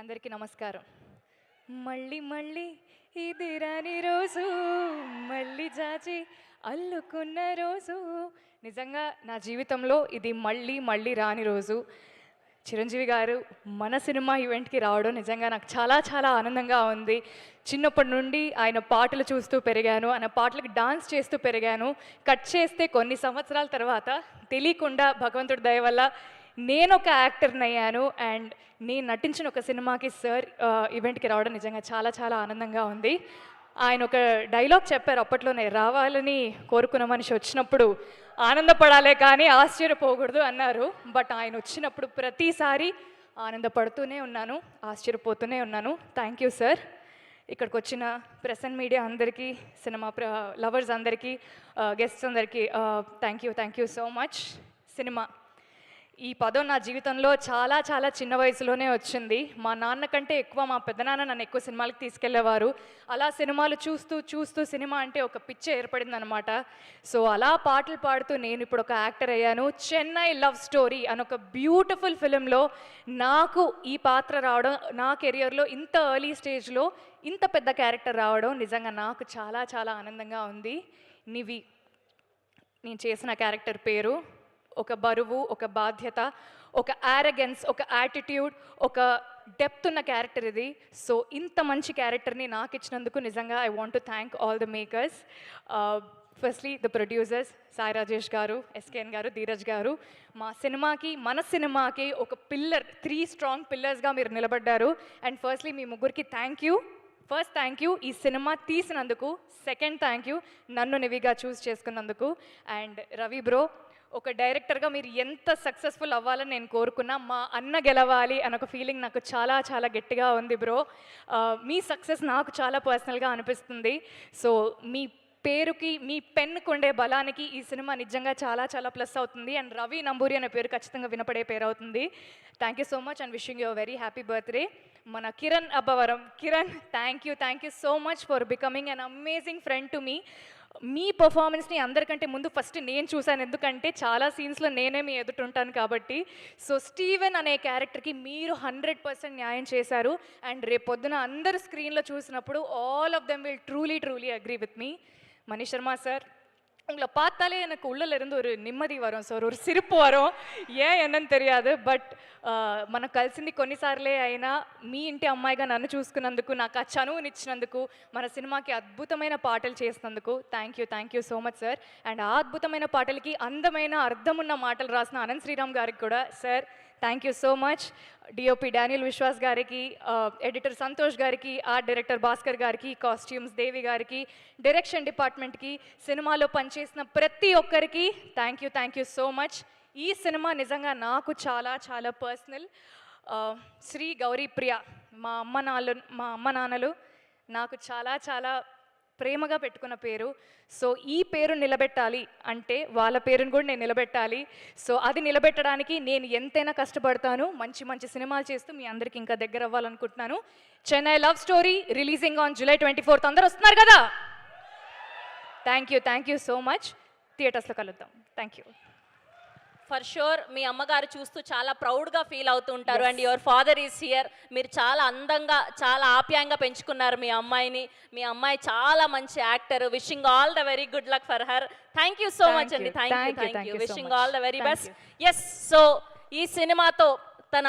అందరికీ నమస్కారం. మళ్ళీ మళ్ళీ ఇది రాని రోజు, మళ్ళీ జాచి అల్లుకున్న రోజు. నిజంగా నా జీవితంలో ఇది మళ్ళీ మళ్ళీ రాని రోజు. చిరంజీవి గారు మన సినిమా ఈవెంట్కి రావడం నిజంగా నాకు చాలా చాలా ఆనందంగా ఉంది. చిన్నప్పటి నుండి ఆయన పాటలు చూస్తూ పెరిగాను, ఆయన పాటలకు డాన్స్ చేస్తూ పెరిగాను. కట్ చేస్తే కొన్ని సంవత్సరాల తర్వాత తెలియకుండా భగవంతుడి దయ వల్ల నేను ఒక యాక్టర్ని అయ్యాను. అండ్ నేను నటించిన ఒక సినిమాకి సార్ ఈవెంట్కి రావడం నిజంగా చాలా చాలా ఆనందంగా ఉంది. ఆయన ఒక డైలాగ్ చెప్పారు అప్పట్లోనే, రావాలని కోరుకున్న మనిషి వచ్చినప్పుడు ఆనందపడాలే కానీ ఆశ్చర్యపోకూడదు అన్నారు. బట్ ఆయన వచ్చినప్పుడు ప్రతిసారి ఆనందపడుతూనే ఉన్నాను, ఆశ్చర్యపోతూనే ఉన్నాను. Thank you sir. ఇక్కడికి వచ్చిన ప్రెస్ అండ్ మీడియా అందరికీ, సినిమా లవర్స్ అందరికీ, గెస్ట్స్ అందరికీ thank you so much. Cinema ఈ పదం నా జీవితంలో చాలా చాలా చిన్న వయసులోనే వచ్చింది. మా నాన్న కంటే ఎక్కువ మా పెద్దనాన్న నన్ను ఎక్కువ సినిమాలకు తీసుకెళ్లేవారు. అలా సినిమాలు చూస్తూ చూస్తూ సినిమా అంటే ఒక పిచ్చి ఏర్పడింది అనమాట. సో అలా పాటలు పాడుతూ నేను ఇప్పుడు ఒక యాక్టర్ అయ్యాను. చెన్నై లవ్ స్టోరీ అని ఒక బ్యూటిఫుల్ ఫిలింలో నాకు ఈ పాత్ర రావడం, నా కెరియర్లో ఇంత ఎర్లీ స్టేజ్లో ఇంత పెద్ద క్యారెక్టర్ రావడం నిజంగా నాకు చాలా చాలా ఆనందంగా ఉంది. నివి నేను చేసిన క్యారెక్టర్ పేరు. ఒక బరువు, ఒక బాధ్యత, ఒక యారగెన్స్, ఒక యాటిట్యూడ్, ఒక డెప్త్ ఉన్న క్యారెక్టర్ ఇది. సో ఇంత మంచి క్యారెక్టర్ని నాకు ఇచ్చినందుకు నిజంగా I want to thank all the makers. Firstly the producers Sai Rajesh గారు, ఎస్కేఎన్ గారు, ధీరజ్ గారు. మన సినిమాకి ఒక పిల్లర్, 3 స్ట్రాంగ్ పిల్లర్స్గా మీరు నిలబడ్డారు. అండ్ ఫస్ట్లీ మీ ముగ్గురికి థ్యాంక్ యూ ఈ సినిమా తీసినందుకు. సెకండ్ థ్యాంక్ యూ నన్ను నివిగా చూస్ చేసుకున్నందుకు. అండ్ రవి బ్రో, ఒక డైరెక్టర్గా మీరు ఎంత సక్సెస్ఫుల్ అవ్వాలని నేను కోరుకున్నా, మా అన్న గెలవాలి అన్న ఒక ఫీలింగ్ నాకు చాలా చాలా గట్టిగా ఉంది బ్రో. మీ సక్సెస్ నాకు చాలా పర్సనల్గా అనిపిస్తుంది. సో మీ పేరుకి, మీ పెన్నుకు ఉండే బలానికి ఈ సినిమా నిజంగా చాలా చాలా ప్లస్ అవుతుంది. అండ్ రవి నంబూరి అనే పేరు ఖచ్చితంగా వినపడే పేరు అవుతుంది. Thank you so much and wishing you very happy birthday. మన Kiran Abbavaram, Kiran thank you so much for becoming an amazing friend to me. మీ పర్ఫార్మెన్స్ని అందరికంటే ముందు ఫస్ట్ నేను చూశాను, ఎందుకంటే చాలా సీన్స్లో నేనే మీ ఎదుటుంటాను కాబట్టి. సో స్టీవెన్ అనే క్యారెక్టర్కి మీరు 100% న్యాయం చేశారు. అండ్ రేపొద్దున అందరు స్క్రీన్లో చూసినప్పుడు all of them will truly agree with me. Mani Sharma sir, உங்களை பார்த்தாலே எனக்கு உள்ளே இருந்து ஒரு நிம்மதி வரும் சார், ஒரு சிரிப்பு வரும். ஏன் என்னன்னு தெரியாது. బట్ మనకు కలిసింది కొన్నిసార్లే అయినా మీ ఇంటి అమ్మాయిగా నన్ను చూసుకున్నందుకు, నాకు ఆ చనువునిచ్చినందుకు, మన సినిమాకి అద్భుతమైన పాటలు చేసినందుకు thank you so much sir. And ఆ అద్భుతమైన పాటలకి అందమైన అర్థమున్న మాటలు రాసిన అనంత్ శ్రీరామ్ గారికి కూడా sir thank you so much. DOP Daniel Vishwas గారికి, ఎడిటర్ సంతోష్ గారికి, ఆర్ట్ డైరెక్టర్ భాస్కర్ గారికి, కాస్ట్యూమ్స్ దేవి గారికి, డైరెక్షన్ డిపార్ట్మెంట్కి, సినిమాలో పనిచేసిన ప్రతి ఒక్కరికి థ్యాంక్ యూ సో మచ్. ఈ సినిమా నిజంగా నాకు చాలా చాలా పర్సనల్. శ్రీ గౌరీ ప్రియ, మా అమ్మ నాన్నలు నాకు చాలా చాలా ప్రేమగా పెట్టుకున్న పేరు. సో ఈ పేరు నిలబెట్టాలి అంటే వాళ్ళ పేరును కూడా నేను నిలబెట్టాలి. సో అది నిలబెట్టడానికి నేను ఎంతైనా కష్టపడతాను. మంచి మంచి సినిమాలు చేస్తూ మీ అందరికీ ఇంకా దగ్గర అవ్వాలనుకుంటున్నాను. Chennai love story releasing on July 24th. అందరూ వస్తున్నారు కదా? Thank you so much. థియేటర్స్లో కలుద్దాం. Thank you. ఫర్ షూర్ మీ అమ్మగారు చూస్తూ చాలా ప్రౌడ్గా ఫీల్ అవుతుంటారు. And your father is here. మీరు చాలా అందంగా, చాలా ఆప్యాయంగా పెంచుకున్నారు మీ అమ్మాయిని. మీ అమ్మాయి చాలా మంచి actor. Wishing all the very good luck for her. Thank you so much అండి. Thank you. Wishing all the very best. Yes, so ఈ సినిమాతో తన